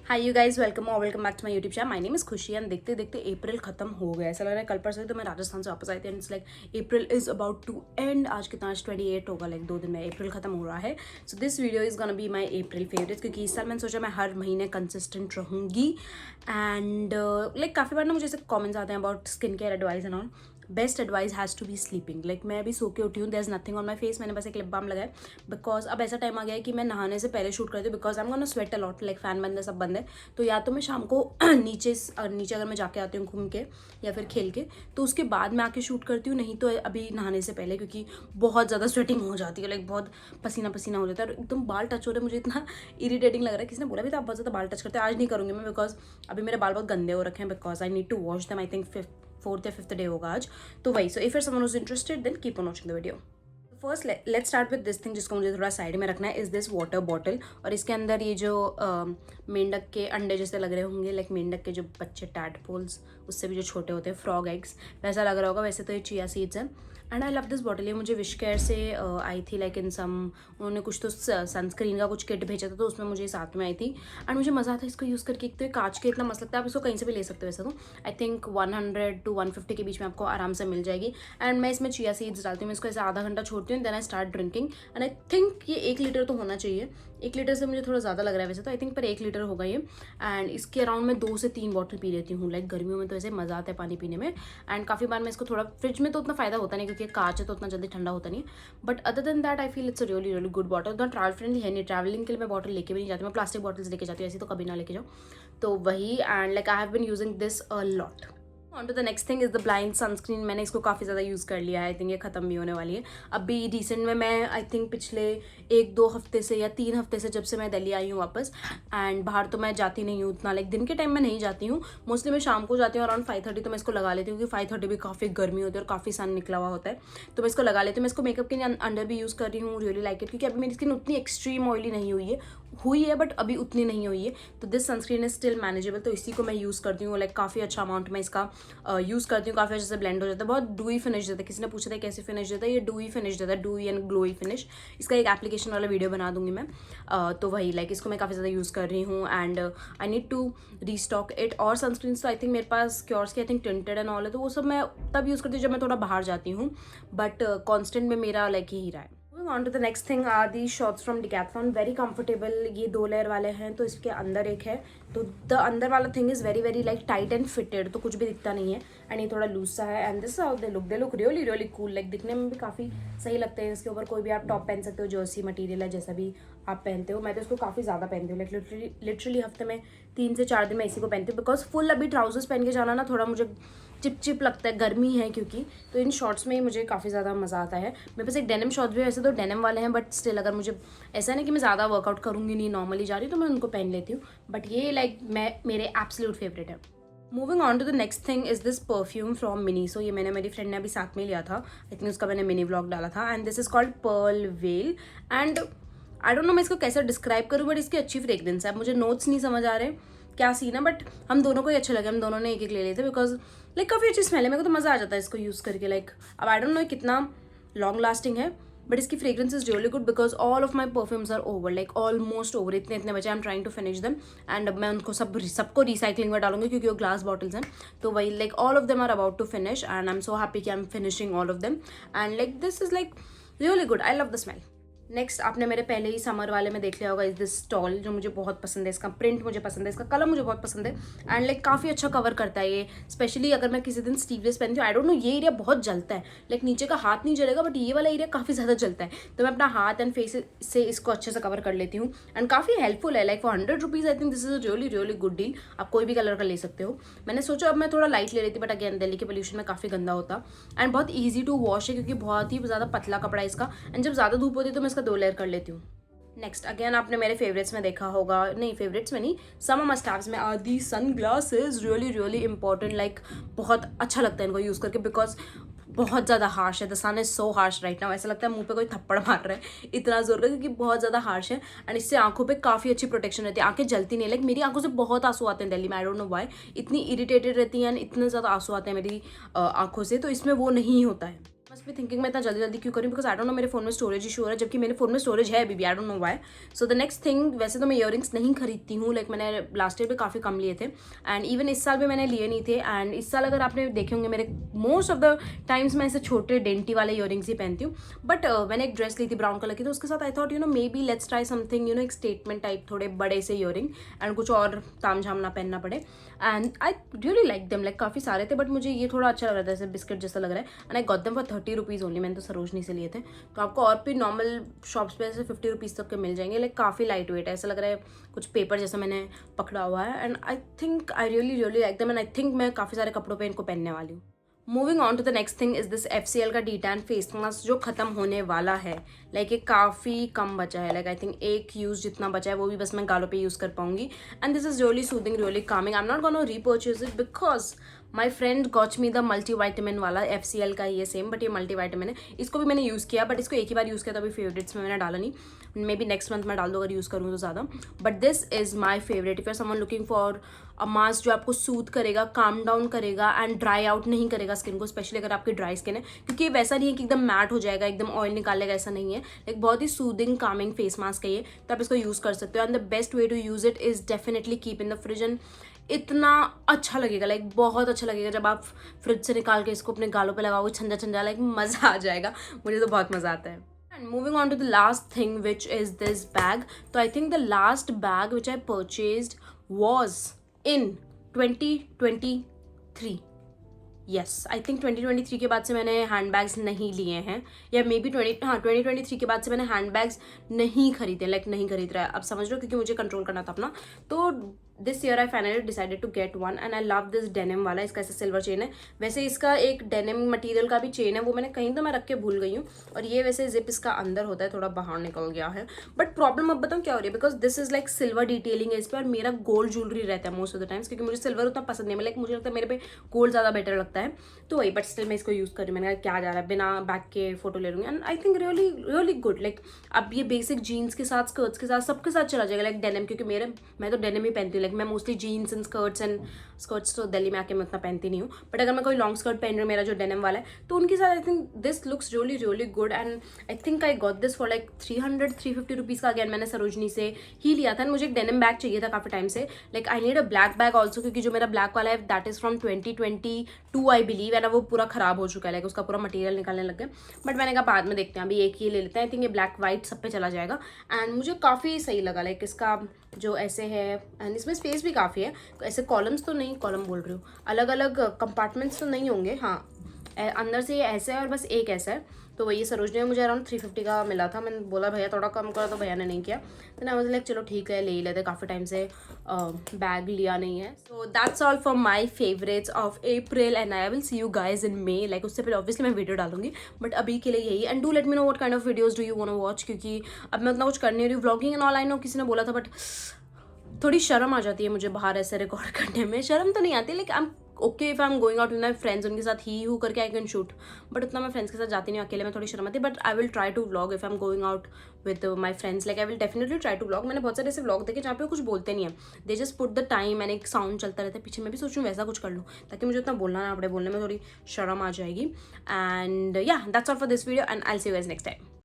Hi you guys welcome back to my YouTube channel. My name is Khushi and देखते देखते अप्रैल खत्म हो गया। ऐसा लग रहा है कल परसों तो मैं राजस्थान से वापस आई थी and it's like April is about to end. आज कितना, आज 28 होगा, लाइक 2 दिन में अप्रैल खत्म हो रहा है। So this video is gonna be my April favourite, क्योंकि इस साल मैंने सोचा मैं हर महीने कंसिस्टेंट रहूँगी। एंड लाइक काफ़ी बार ना मुझे ऐसे कॉमेंट्स आते हैं about skin care advice and all. Best advice has to be sleeping. Like मैं अभी सो के उठी हूँ, there is nothing on my face, मैंने बस एक लिप बाम लगाया बिकॉज अब ऐसा टाइम आ गया है कि मैं नहाने से पहले शूट करती हूँ because I am gonna sweat a lot, like fan बंद है, सब बंद है। तो या तो मैं शाम को नीचे अगर मैं जाके आती हूँ घूम के या फिर खेल के, तो उसके बाद मैं आके शूट करती हूँ, नहीं तो अभी नहाने से पहले, क्योंकि बहुत ज़्यादा स्वेटिंग हो जाती है, लाइक बहुत पसीना पसीना हो जाता है और एकदम बाल टच हो रहे हैं। मुझे इतना इरीटेटिंग लग रहा है। किसी ने बोला भी था आप बहुत ज़्यादा बाल टच करते हैं। आज नहीं करूँगी मैं बिकॉज अभी मेरे बाल बहुत गंदे हो रखे हैं because I need to wash them. I think 4th या 5th डे होगा आज। तो वही, so if someone is interested then keep on watching the video. First let's start with this thing जिसको मुझे थोड़ा साइड में रखना है, इज दिस वाटर बॉटल। और इसके अंदर ये जो मेंढक के अंडे जैसे लग रहे होंगे, लाइक मेंढक के जो बच्चे टैडपोल्स उससे भी जो छोटे होते हैं, फ्रॉग एग्स, वैसा लग रहा होगा। वैसे तो ये चिया सीड्स हैं and I love this bottle. ये मुझे विश केयर से आई थी, लाइक इन सम उन्होंने कुछ तो सनस्क्रीन का कुछ किट भेजा था, तो उसमें मुझे साथ में आई थी एंड मुझे मज़ा आता है इसको यूज़ करके। एक तो ये कांच के इतना मस्त लगता है, आप इसको कहीं से भी ले सकते हो। वैसे तो आई थिंक 100 to 150 के बीच में आपको आराम से मिल जाएगी। एंड मैं इसमें चिया सीड्स डालती हूँ, मैं इसको ऐसे आधा घंटा छोड़ती हूँ, then I start drinking. And I think ये 1 लीटर तो होना चाहिए। 1 लीटर से मुझे थोड़ा ज़्यादा लग रहा है वैसे तो, आई थिंक पर 1 लीटर होगा ये। एंड इसके अराउंड मैं 2 से 3 बॉटल पी लेती हूँ। लाइक गर्मियों में तो ऐसे मज़ा आता है पानी पीने में। एंड काफ़ी बार मैं इसको थोड़ा, फ्रिज में तो उतना फ़ायदा होता नहीं क्योंकि कांच है तो उतना जल्दी ठंडा होता नहीं, but other than that I feel it's a really really good bottle. उतना ट्रैवल फ्रेंडली है नहीं, ट्रैवलिंग के लिए मैं बॉटल लेके भी नहीं जाती, मैं प्लास्टिक बॉटल्स लेके जाती हूँ, ऐसी तो कभी ना लेके जाऊँ। तो वही, and like I have been using this a lot. On to the next thing is the blind sunscreen. मैंने इसको काफ़ी ज़्यादा यूज़ कर लिया है, आई थिंक ये खत्म भी होने वाली है। अभी रिसेंट में मैं आई थिंक पिछले 1-2 हफ्ते से या 3 हफ्ते से, जब से मैं दिल्ली आई हूँ वापस, एंड बाहर तो मैं जाती नहीं हूँ उतना, लाइक दिन के टाइम में नहीं जाती हूँ, मोस्टली मैं शाम को जाती हूँ अराउंड 5:30, तो मैं इसको लगा लेती हूँ क्योंकि 5:30 भी काफ़ी गर्मी होती है और काफ़ी सन निकला हुआ होता है, तो मैं इसको लगा लेती हूँ। मैं इसको मेकअप के अंडर भी यूज़ कर रही हूँ, रियली लाइक इट, क्योंकि अभी मेरी स्किन उतनी एक्सट्रीम ऑयली नहीं हुई है बट अभी उतनी नहीं हुई है, तो this sunscreen is still manageable, तो इसी को मैं यूज़ करती हूँ। लाइक काफ़ी अच्छा अमाउंट में इसका यूज़ करती हूँ, काफ़ी अच्छे से ब्लेंड हो जाता है, बहुत डूई फिनिश देता है। किसी ने पूछा था कैसे फिनिश देता है, ये डूई फिनिश देता है, डूई एंड ग्लोई फिनिश। इसका एक एप्लीकेशन वाला वीडियो बना दूंगी मैं। तो वही, लाइक इसको मैं काफ़ी ज़्यादा यूज़ कर रही हूँ and I need to restock it. और सनस्क्रीन तो आई थिंक मेरे पास क्योर्स की I think tinted and all है, तो वो सब मैं तब यूज़ करती हूँ जब मैं थोड़ा बाहर जाती हूँ, बट कॉन्स्टेंट में मेरा लाइक यही रहा है। On to the next thing are the shorts from Decathlon, very comfortable. ये 2 लेयर वाले हैं, तो इसके अंदर एक है, तो द अंदर वाला thing is very very like tight and fitted, तो कुछ भी दिखता नहीं है एंड ये थोड़ा लूज सा है। And this how they look really really cool, like दिखने में भी काफ़ी सही लगते हैं। इसके ऊपर कोई भी आप टॉप पहन सकते हो, जर्सी मटीरियल है, जैसा भी आप पहनते हो। मैं तो इसको काफ़ी ज़्यादा पहनती हूँ, लाइक लिटरली हफ्ते में 3 से 4 दिन मैं इसी को पहनती हूँ बिकॉज फुल अभी ट्राउजर्स पहन के जाना ना थोड़ा मुझे चिप चिप लगता है, गर्मी है क्योंकि, तो इन शॉर्ट्स में ही मुझे काफ़ी ज़्यादा मज़ा आता है। मेरे पास एक डेनिम शॉर्ट्स भी है, वैसे तो डेनिम वाले हैं बट स्टिल अगर मुझे ऐसा नहीं कि मैं ज़्यादा वर्कआउट करूँगी नहीं, नॉर्मली जा रही तो मैं उनको पहन लेती हूँ, बट ये लाइक मेरे एब्सोल्यूट फेवरेट है। Moving on to the next thing is this perfume from Mini. So ये मैंने, मेरी फ्रेंड ने अभी साथ में लिया था, आई थिंक उसका मैंने मिनी व्लॉग डाला था, and this is called pearl well. And I don't know मैं इसको कैसे डिस्क्राइब करूँ, बट इसकी अच्छी फ्रेग्रेंस है। मुझे नोट्स नहीं समझ आ रहे क्या सीन है, बट हम दोनों को ही अच्छे लगे, हम दोनों ने एक एक ले लिए थे बिकॉज लाइक काफ़ी अच्छी स्मेल है, मेरे को तो मज़ा आ जाता है इसको यूज़ करके। लाइक अब आई डोंट नो कितना लॉन्ग लास्टिंग है, बट इसकी fragrance is really good because all of my perfumes are over, like almost over, इतने बचे, I am trying to finish them. And मैं उनको सबको रिसाइकलिंग में डालूंगी क्योंकि वो ग्लास बॉटल्स हैं, तो वही like all of them are about to finish and I am so happy कि I am finishing all of them and like this is like really good, I love the smell. Next आपने मेरे पहले ही summer वाले में देख लिया होगा, is this stall, जो मुझे बहुत पसंद है। इसका प्रिंट मुझे पसंद है, इसका कलर मुझे बहुत पसंद है एंड लाइक काफ़ी अच्छा कवर करता है ये, स्पेशली अगर मैं किसी दिन स्लीवलेस पहनती हूँ। आई डोंट नो ये एरिया बहुत जलता है, लाइक नीचे का हाथ नहीं जलेगा बट ये वाला एरिया काफ़ी ज़्यादा जलता है, तो मैं अपना हाथ एंड फेस से इसको अच्छे से कवर कर लेती हूँ एंड काफ़ी हेल्पफुल है। Like for 100 rupees I think this is a really really good deal. आप कोई भी कलर का ले सकते हो। मैंने सोचा अब मैं थोड़ा लाइट ले लेती, बट अगेन दिल्ली के पोल्यूशन में काफ़ी गंदा होता एंड बहुत ईजी टू वॉश है क्योंकि बहुत ही ज़्यादा पतला कपड़ा है इसका, एंड जब ज़्यादा धूप होती है तो मैं इसका 2 लेयर कर लेती हूँ। नेक्स्ट अगेन आपने मेरे फेवरेट्स में देखा होगा, नहीं फेवरेट्स में नहीं, समर मस्ट हैव्स में are the sunglasses, really really important. Like बहुत अच्छा लगता है इनको यूज़ करके बिकॉज बहुत ज़्यादा हार्श है, the sun is so harsh right now, ऐसा लगता है मुंह पे कोई थप्पड़ मार रहा है, इतना जोर का, क्योंकि बहुत ज़्यादा हार्श है एंड इससे आंखों पे काफ़ी अच्छी प्रोटेक्शन रहती है, आंखें जलती नहीं। लाइक मेरी आंखों से बहुत आंसू आते हैं दिल्ली में, आई डोंट नो व्हाई, इतनी इरिटेटेड रहती हैं एंड इतने ज़्यादा आंसू आते हैं मेरी आंखों से, तो इसमें वो नहीं होता है। मस्ट बी थिंकिंग मैं इतना जल्दी जल्दी क्यों करूँ, बिकॉज आई डोंट नो मेरे फोन में स्टोरेज इशू हो रहा है, जबकि मेरे फोन में स्टोरेज है अभी भी, आई don't know why. So the next thing, वैसे तो मैं ईयरिंग्स नहीं खरीदती हूँ, लाइक मैंने लास्ट ईयर भी काफ़ी कम लिए थे एंड इवन इस साल भी मैंने लिए नहीं थे। एंड इस साल अगर आपने देखे होंगे मेरे मोस्ट ऑफ द टाइम्स मैं ऐसे छोटे डेंटी वाले ईयरिंग्स ही पहनती हूँ। बट मैंने एक ड्रेस ली थी ब्राउन कलर की, तो उसके साथ I thought may be let's try something एक स्टेटमेंट टाइप, थोड़े बड़े से ईयरिंग एंड कुछ और ताम झाम ना पहनना पड़े। And I really like them, like काफ़ी सारे थे बट मुझे ये थोड़ा अच्छा लग रहा था, जैसे बिस्किट जैसा लग रहा है। And I got them for 30 rupees only. मैंने तो सरोजनी से लिए थे, तो आपको और भी नॉर्मल शॉप्स पे ऐसे 50 रुपीज़ तक के मिल जाएंगे। लाइक काफ़ी लाइट वेट है, ऐसा लग रहा है कुछ पेपर जैसा मैंने पकड़ा हुआ है। And I think I really like them and I think मैं काफ़ी सारे कपड़ों पर इनको पहनने वाली हूँ। Moving on to the next thing is this FCL का D-tan फेस मास्क, जो खत्म होने वाला है। लाइक ये काफ़ी कम बचा है, लाइक आई थिंक एक यूज़ जितना बचा है, वो भी बस मैं गालों पे यूज़ कर पाऊंगी। And this is really soothing, really Kameng. I am not gonna repurchase it because my friend got me the multivitamin वाला, FCL का ही है सेम, बट ये मल्टीवाइटामिन है। इसको भी मैंने यूज़ किया, बट इसको एक ही बार यूज़ किया था, अभी फेवरेट्स में मैंने डाला नहीं। मे बी नेक्स्ट मंथ मैं डाल दूँ अगर यूज़ करूँ तो ज़्यादा। But this is my favourite if you are someone looking for a mask जो आपको सूद करेगा, काम डाउन करेगा एंड ड्राई आउट नहीं करेगा स्किन को, स्पेशली अगर आपकी ड्राई स्किन है, क्योंकि ये वैसा नहीं है कि एकदम मैट हो जाएगा, एकदम ऑयल निकालेगा, ऐसा नहीं है। लाइक बहुत ही सूदिंग कामिंग फेस मास्क है ये, तो आप इसको यूज़ कर सकते हो। And the best way to use it is definitely keep in the fridge. And इतना अच्छा लगेगा, लाइक बहुत अच्छा लगेगा जब आप फ्रिज से निकाल के इसको अपने गालों पे लगाओगे, छंजा छंजा, लाइक मज़ा आ जाएगा। मुझे तो बहुत मज़ा आता है। And moving on to the last thing, which is this bag. So I think the last bag which I purchased was in 2023. Yes, I think 2023 के बाद से मैंने हैंड बैग्स नहीं लिए हैं, या मे बी 2023 के बाद से मैंने हैंड बैग्स नहीं खरीदे, लाइक नहीं खरीद रहा है, अब समझ लो, क्योंकि मुझे कंट्रोल करना था अपना। तो this year I finally decided to get one and I love this denim वाला। इसका ऐसे सिल्वर चेन है, वैसे इसका एक डेनिम मटेरियल का भी चेन है, वो मैंने कहीं तो मैं रख के भूल गई हूँ। और ये वैसे जिप इसका अंदर होता है, थोड़ा बाहर निकल गया है। बट प्रॉब्लम अब बताऊँ क्या हो रही है, because this is like silver detailing है इस पर, और मेरा गोल्ड ज्वेलरी रहता है मोस्ट ऑफ द टाइम्स, क्योंकि मुझे सिल्वर उतना पसंद नहीं है। लाइक मुझे लगता है मेरे पे गोल्ड ज़्यादा बेटर लगता है, तो वही। बट स्टिल मैं इसको यूज़ कर रही हूँ। मैंने कहा क्या जा रहा है, बिना बैग के फोटो ले लूँगी। And I think really really good. Like अब ये बेसिक जीन्स के साथ, स्कर्ट्स के साथ, सबके साथ चला जाएगा। लाइक डेनिम, क्योंकि मैं तो डेनिम ही पहनती हूँ। लाइक मैं मोस्टली जीन्स एंड स्कर्ट्स तो दिल्ली में आके मैं उतना पहनती नहीं हूँ, बट अगर मैं कोई लॉन्ग स्कर्ट पहन रही हूँ, मेरा जो डेनिम वाला है, तो उनके साथ I think this looks really really good. And I think I got this for like 350 rupees का। अगेन मैंने सरोजनी से ही लिया था। मुझे एक डेनिम बैग चाहिए था काफ़ी टाइम से। Like I need a black bag also, क्योंकि जो मेरा ब्लैक वाला है that is from 2022 I believe, and वो पूरा खराब हो चुका है, लाइक उसका पूरा मटेरियल निकालने लग गया। बट मैंने कहा बाद में देखते हैं, अभी एक ही ले लेते हैं। आई थिंक ये ब्लैक वाइट सब पे चला जाएगा। एंड मुझे काफ़ी सही लगा, लाइक इसका जो ऐसे है, एंड इसमें स्पेस भी काफ़ी है। ऐसे कॉलम्स तो नहीं, कॉलम बोल रही हूँ, अलग अलग कंपार्टमेंट्स तो नहीं होंगे। हाँ, अंदर से ये ऐसा है और बस एक ऐसा है। तो वही सरोजनी में मुझे अराउंड 350 का मिला था। मैंने बोला भैया थोड़ा कम करो, तो भैया ने नहीं किया। तो मैं लाइक चलो ठीक है, ले ही लेते, काफ़ी टाइम से बैग लिया नहीं है। So that's all for my favourites of April and I will see you guys in may. Like उससे पहले ऑब्वियसली मैं वीडियो डालूंगी, बट अभी के लिए यही। And do let me know what kind of videos do you want to watch, क्योंकि अब मैं उतना कुछ कर नहीं रही हूँ। Vlogging and all I know किसी ने बोला था, बट थोड़ी शर्म आ जाती है मुझे बाहर ऐसे रिकॉर्ड करने में। शर्म तो नहीं आती, like I am okay if I am going out with my friends, उनके साथ ही हूँ करके आई कैन शूट, बट उतना मैं फ्रेंड्स के साथ जाती नहीं, अकेले में थोड़ी शर्म आती है। But I will try to vlog if I am going out with my friends. Like I will definitely try to vlog. मैंने बहुत सारे ऐसे व्लॉग देखे जहाँ पे कुछ बोलते नहीं है, they just put the time and एक साउंड चलता रहता है पीछे। मैं भी सोचूँ वैसा कुछ कर लूँ, ताकि मुझे उतना बोलना ना पड़े, बोलने में थोड़ी शर्म आ जाएगी। एंड या that's all for this video and I will see you guys next time.